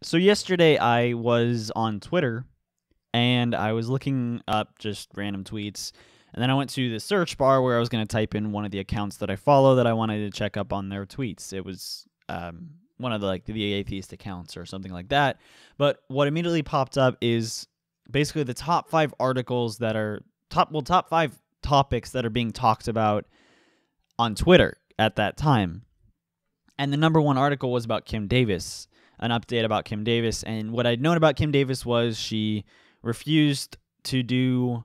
So yesterday I was on Twitter and I was looking up just random tweets. And then I went to the search bar where I was going to type in one of the accounts that I follow that I wanted to check up on their tweets. It was one of the atheist accounts or something like that. But what immediately popped up is basically the top 5 articles that are top 5 topics that are being talked about on Twitter at that time. And the number 1 article was about Kim Davis, an update about Kim Davis. And what I'd known about Kim Davis was she refused to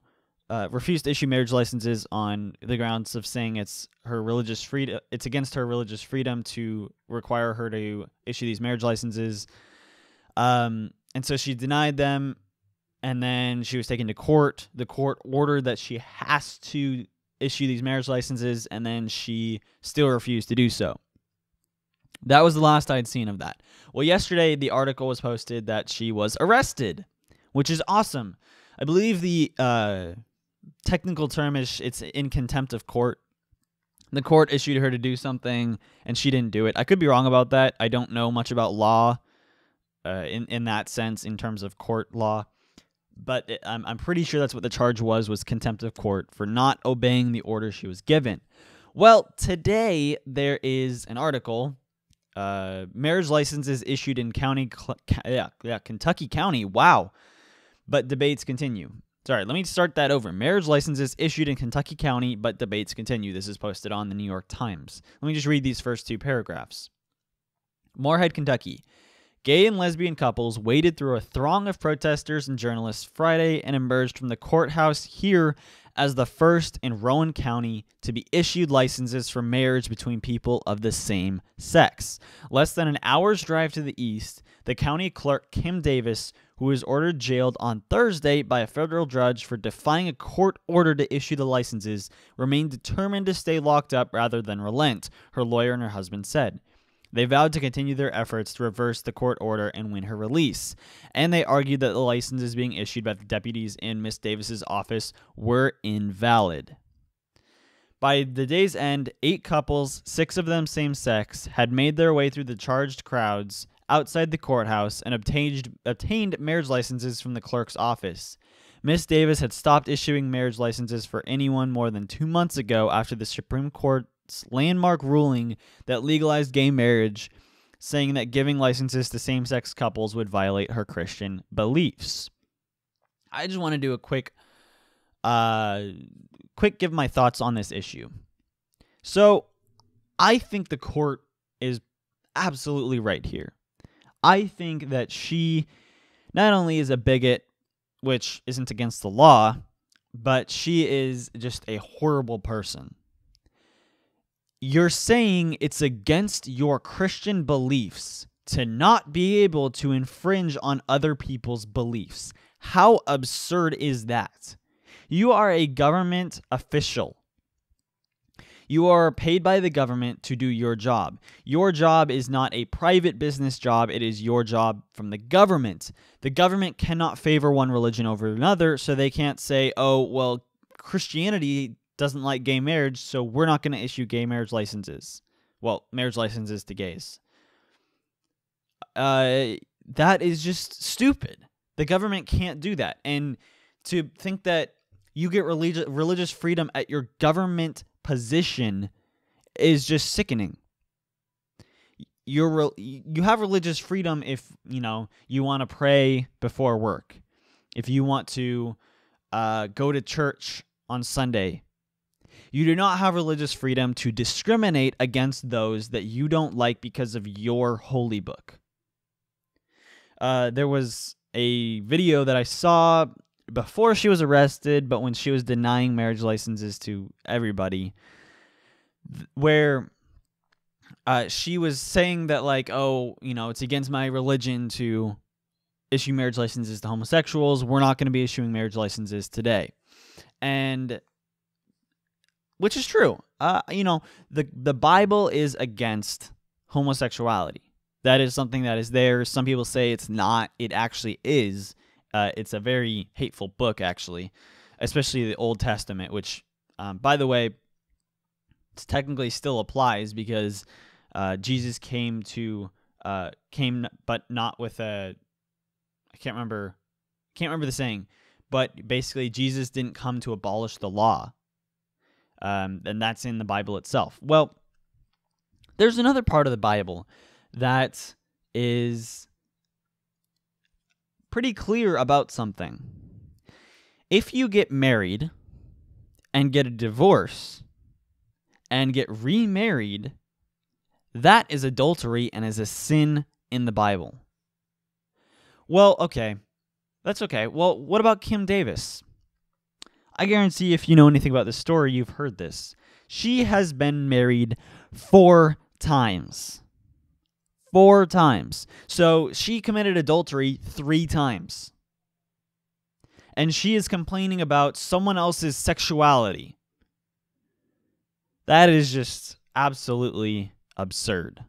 issue marriage licenses on the grounds of saying it's her religious freedom. It's against her religious freedom to require her to issue these marriage licenses. And so she denied them, and then she was taken to court. The court ordered that she has to issue these marriage licenses, and then she still refused to do so. That was the last I'd seen of that. Well, yesterday the article was posted that she was arrested, which is awesome. I believe the technical term is it's in contempt of court. The court issued her to do something, and she didn't do it. I could be wrong about that. I don't know much about law in that sense, in terms of court law. But I'm pretty sure that's what the charge was contempt of court for not obeying the order she was given. Well, today there is an article. Marriage licenses issued in Kentucky County. Wow. But debates continue. Sorry, let me start that over. Marriage licenses issued in Kentucky County, but debates continue. This is posted on the New York Times. Let me just read these first 2 paragraphs. Moorhead, Kentucky. Gay and lesbian couples waded through a throng of protesters and journalists Friday and emerged from the courthouse here as the first in Rowan County to be issued licenses for marriage between people of the same sex. Less than an hour's drive to the east, the county clerk Kim Davis, who was ordered jailed on Thursday by a federal judge for defying a court order to issue the licenses, remained determined to stay locked up rather than relent, her lawyer and her husband said. They vowed to continue their efforts to reverse the court order and win her release, and they argued that the licenses being issued by the deputies in Miss Davis's office were invalid. By the day's end, 8 couples, 6 of them same-sex, had made their way through the charged crowds outside the courthouse and obtained marriage licenses from the clerk's office. Miss Davis had stopped issuing marriage licenses for anyone more than 2 months ago after the Supreme Court's landmark ruling that legalized gay marriage, saying that giving licenses to same-sex couples would violate her Christian beliefs. I just want to do a quick give my thoughts on this issue. So, I think the court is absolutely right here. I think that she not only is a bigot, which isn't against the law, but she is just a horrible person. You're saying it's against your Christian beliefs to not be able to infringe on other people's beliefs. How absurd is that? You are a government official. You are paid by the government to do your job. Your job is not a private business job. It is your job from the government. The government cannot favor one religion over another, so they can't say, oh, well, Christianity doesn't like gay marriage, so we're not going to issue gay marriage licenses. Well, marriage licenses to gays. That is just stupid. The government can't do that. And to think that you get religious freedom at your government position is just sickening. You have religious freedom if, you want to pray before work. If you want to go to church on Sunday. You do not have religious freedom to discriminate against those that you don't like because of your holy book. There was a video that I saw before she was arrested, but when she was denying marriage licenses to everybody, where she was saying that, it's against my religion to issue marriage licenses to homosexuals. We're not going to be issuing marriage licenses today. And which is true. The Bible is against homosexuality. That is something that is there. Some people say it's not. It actually is. It's a very hateful book, actually, especially the Old Testament, which, by the way, technically still applies because Jesus came to came, but not with a. I can't remember the saying, but basically Jesus didn't come to abolish the law. And that's in the Bible itself. Well, there's another part of the Bible that is pretty clear about something. If you get married and get a divorce and get remarried, that is adultery and is a sin in the Bible. Well, okay. That's okay. Well, what about Kim Davis? I guarantee if you know anything about this story, you've heard this. She has been married 4 times. 4 times. So she committed adultery 3 times. And she is complaining about someone else's sexuality. That is just absolutely absurd.